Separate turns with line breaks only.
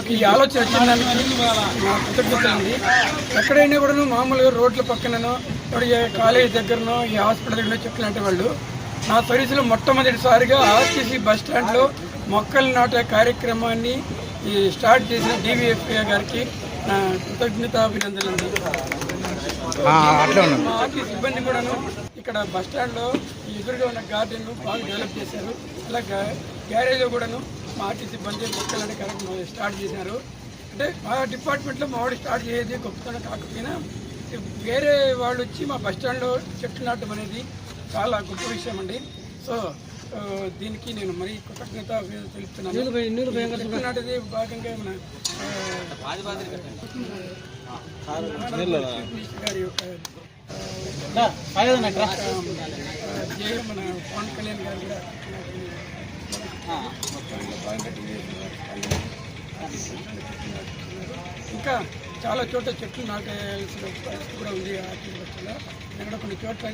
వాళ్ళకి ఈ ఆలోచన వచ్చిందానికి నా కృతజ్ఞత ఉంది. ఎక్కడైనా కూడా మామూలుగా రోడ్ల పక్కననో కాలేజీ దగ్గరనో ఈ హాస్పిటల్ దగ్గర చెట్లు అంటే వాళ్ళు నా సర్వీసులో మొట్టమొదటిసారిగా ఆర్టీసీ బస్ స్టాండ్లో మొక్కలు నాటే కార్యక్రమాన్ని స్టార్ట్ చేసిన డివిఎఫ్ఏ గారికి నా కృతజ్ఞతాభినందనలు. మా ఆర్టీ సిబ్బంది కూడాను ఇక్కడ బస్ స్టాండ్లో ఎదురుగా ఉన్న గార్డెన్ బాగా డెవలప్ చేశారు. అలాగే గ్యారేజ్లో కూడాను మా ఆర్టీ సిబ్బంది మొక్కలు అనే కార్యక్రమం స్టార్ట్ చేశారు. అంటే మా డిపార్ట్మెంట్లో మా వాడు స్టార్ట్ చేసేది గొప్పతనం కాకపోయినా వేరే వాళ్ళు వచ్చి మా బస్ స్టాండ్లో చెట్లు నాటడం అనేది చాలా గొప్ప విషయం అండి. సో దీనికి నేను మరీ కృతజ్ఞత తెలుపుతున్నాను. చెట్లు నాటేది భాగంగా మన గారి యొక్క మన పవన్ కళ్యాణ్ గారు కూడా ఇంకా చాలా చోట్ల చెట్లు నాటాల్సిన పరిస్థితి కూడా ఉంది. ఆర్టీ బస్సులో ఎక్కడ కొన్ని చోట్ల